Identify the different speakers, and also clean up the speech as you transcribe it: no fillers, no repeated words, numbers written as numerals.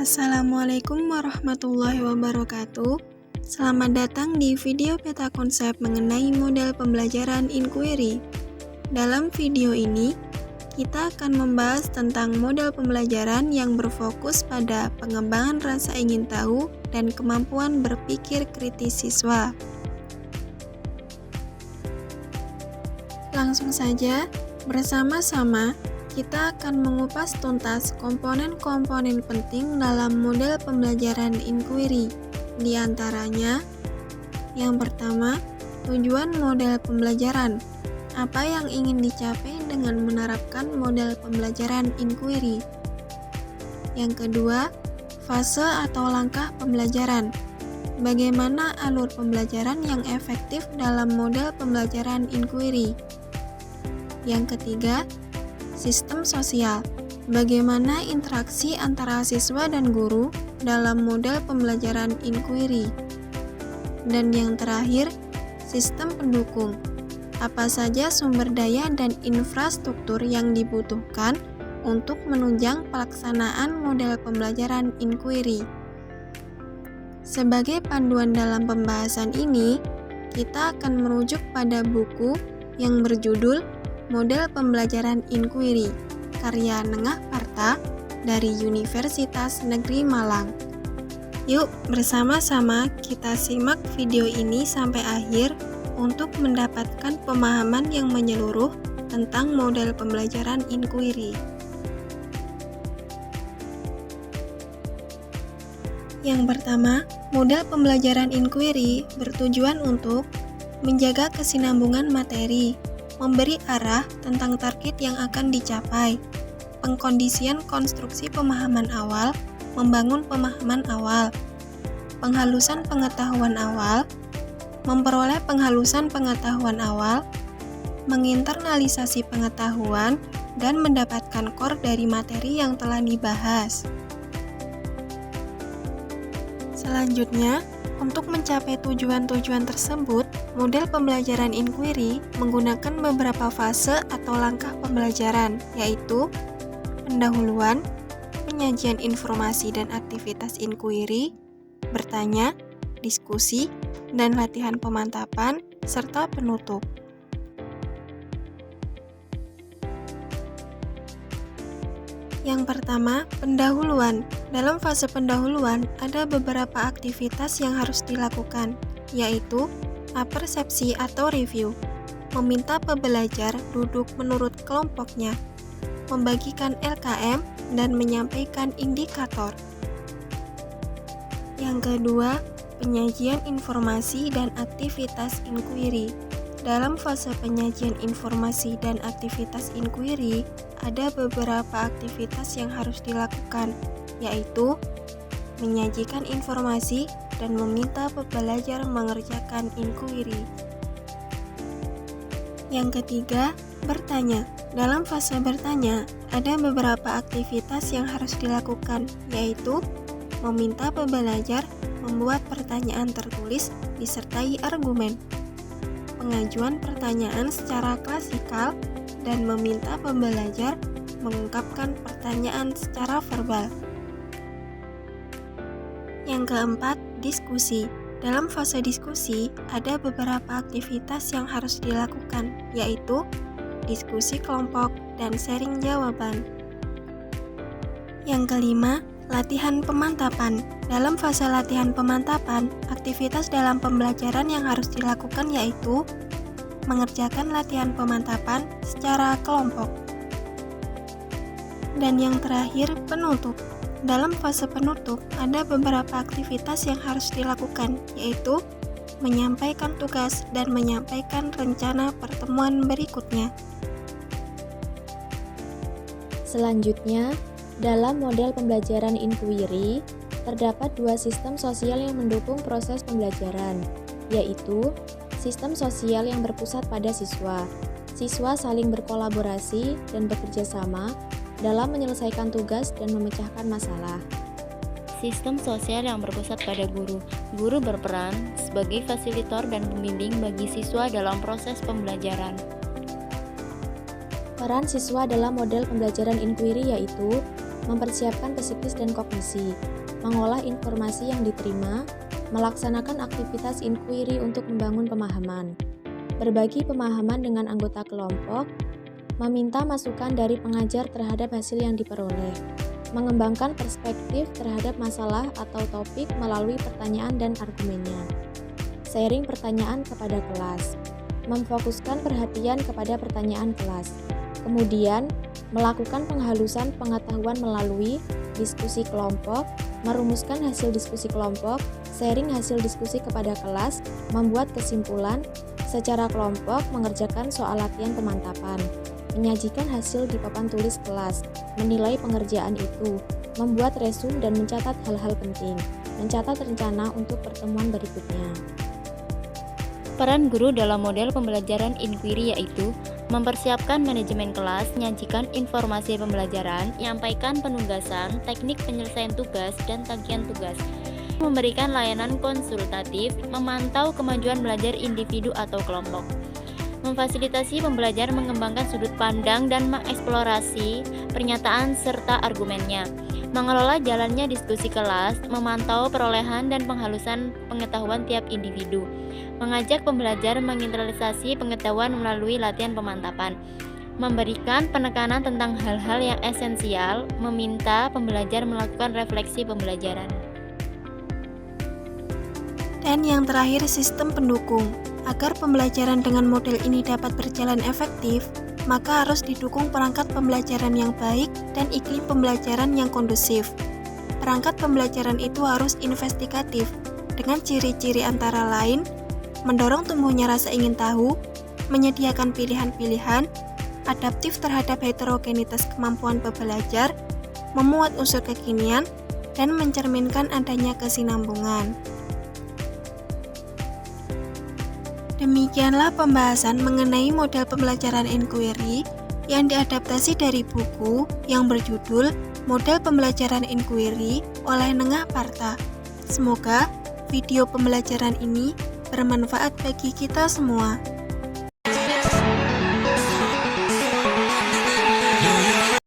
Speaker 1: Assalamualaikum warahmatullahi wabarakatuh. Selamat datang di video peta konsep mengenai model pembelajaran inquiry. Dalam video ini, kita akan membahas tentang model pembelajaran yang berfokus pada pengembangan rasa ingin tahu dan kemampuan berpikir kritis siswa. Langsung saja, bersama-sama kita akan mengupas tuntas komponen-komponen penting dalam model pembelajaran inquiry. Di antaranya, yang pertama, tujuan model pembelajaran. Apa yang ingin dicapai dengan menerapkan model pembelajaran inquiry? Yang kedua, fase atau langkah pembelajaran. Bagaimana alur pembelajaran yang efektif dalam model pembelajaran inquiry? Yang ketiga, sistem sosial. Bagaimana interaksi antara siswa dan guru dalam model pembelajaran inquiry? Dan yang terakhir, sistem pendukung. Apa saja sumber daya dan infrastruktur yang dibutuhkan untuk menunjang pelaksanaan model pembelajaran inquiry? Sebagai panduan dalam pembahasan ini, kita akan merujuk pada buku yang berjudul Model Pembelajaran Inquiry, karya Nengah Parta dari Universitas Negeri Malang. Yuk bersama-sama kita simak video ini sampai akhir untuk mendapatkan pemahaman yang menyeluruh tentang model pembelajaran inquiry. Yang pertama, model pembelajaran inquiry bertujuan untuk menjaga kesinambungan materi, memberi arah tentang target yang akan dicapai, pengkondisian konstruksi pemahaman awal, membangun pemahaman awal, penghalusan pengetahuan awal, memperoleh penghalusan pengetahuan awal, menginternalisasi pengetahuan, dan mendapatkan core dari materi yang telah dibahas. Selanjutnya, untuk mencapai tujuan-tujuan tersebut, model pembelajaran inquiry menggunakan beberapa fase atau langkah pembelajaran, yaitu pendahuluan, penyajian informasi dan aktivitas inquiry, bertanya, diskusi, dan latihan pemantapan, serta penutup. Yang pertama, pendahuluan. Dalam fase pendahuluan, ada beberapa aktivitas yang harus dilakukan, yaitu apersepsi atau review, meminta pembelajar duduk menurut kelompoknya, membagikan LKM, dan menyampaikan indikator. Yang kedua, penyajian informasi dan aktivitas inquiry. Dalam fase penyajian informasi dan aktivitas inquiry, ada beberapa aktivitas yang harus dilakukan, yaitu menyajikan informasi dan meminta pembelajar mengerjakan inquiry. Yang ketiga, bertanya. Dalam fase bertanya, ada beberapa aktivitas yang harus dilakukan, yaitu meminta pembelajar membuat pertanyaan tertulis disertai argumen, pengajuan pertanyaan secara klasikal, dan meminta pembelajar mengungkapkan pertanyaan secara verbal. Yang keempat, diskusi. Dalam fase diskusi, ada beberapa aktivitas yang harus dilakukan, yaitu diskusi kelompok dan sharing jawaban. Yang kelima, latihan pemantapan. Dalam fase latihan pemantapan, aktivitas dalam pembelajaran yang harus dilakukan yaitu mengerjakan latihan pemantapan secara kelompok. Dan yang terakhir, penutup. Dalam fase penutup, ada beberapa aktivitas yang harus dilakukan, yaitu menyampaikan tugas dan menyampaikan rencana pertemuan berikutnya.
Speaker 2: Selanjutnya, dalam model pembelajaran inquiry, terdapat dua sistem sosial yang mendukung proses pembelajaran, yaitu sistem sosial yang berpusat pada siswa. Siswa saling berkolaborasi dan bekerja sama dalam menyelesaikan tugas dan memecahkan masalah.
Speaker 3: Sistem sosial yang berpusat pada guru. Guru berperan sebagai fasilitator dan pembimbing bagi siswa dalam proses pembelajaran.
Speaker 2: Peran siswa dalam model pembelajaran inquiry yaitu mempersiapkan psikis dan kognisi, mengolah informasi yang diterima, melaksanakan aktivitas inquiry untuk membangun pemahaman, berbagi pemahaman dengan anggota kelompok, meminta masukan dari pengajar terhadap hasil yang diperoleh, mengembangkan perspektif terhadap masalah atau topik melalui pertanyaan dan argumennya, sharing pertanyaan kepada kelas, memfokuskan perhatian kepada pertanyaan kelas, kemudian melakukan penghalusan pengetahuan melalui diskusi kelompok, merumuskan hasil diskusi kelompok, sharing hasil diskusi kepada kelas, membuat kesimpulan, secara kelompok mengerjakan soal latihan pemantapan, menyajikan hasil di papan tulis kelas, menilai pengerjaan itu, membuat resume dan mencatat hal-hal penting, mencatat rencana untuk pertemuan berikutnya.
Speaker 3: Peran guru dalam model pembelajaran inquiry yaitu mempersiapkan manajemen kelas, menyajikan informasi pembelajaran, menyampaikan penugasan, teknik penyelesaian tugas, dan tagihan tugas, memberikan layanan konsultatif, memantau kemajuan belajar individu atau kelompok, memfasilitasi pembelajaran mengembangkan sudut pandang dan mengeksplorasi pernyataan serta argumennya, mengelola jalannya diskusi kelas, memantau perolehan dan penghalusan pengetahuan tiap individu, mengajak pembelajar menginternalisasi pengetahuan melalui latihan pemantapan, memberikan penekanan tentang hal-hal yang esensial, meminta pembelajar melakukan refleksi pembelajaran.
Speaker 1: Dan yang terakhir, sistem pendukung. Agar pembelajaran dengan model ini dapat berjalan efektif, maka harus didukung perangkat pembelajaran yang baik dan iklim pembelajaran yang kondusif. Perangkat pembelajaran itu harus investigatif, dengan ciri-ciri antara lain, mendorong tumbuhnya rasa ingin tahu, menyediakan pilihan-pilihan, adaptif terhadap heterogenitas kemampuan pembelajar, memuat unsur kekinian, dan mencerminkan adanya kesinambungan. Demikianlah pembahasan mengenai model pembelajaran inquiry yang diadaptasi dari buku yang berjudul Model Pembelajaran Inquiry oleh Nengah Parta. Semoga video pembelajaran ini bermanfaat bagi kita semua.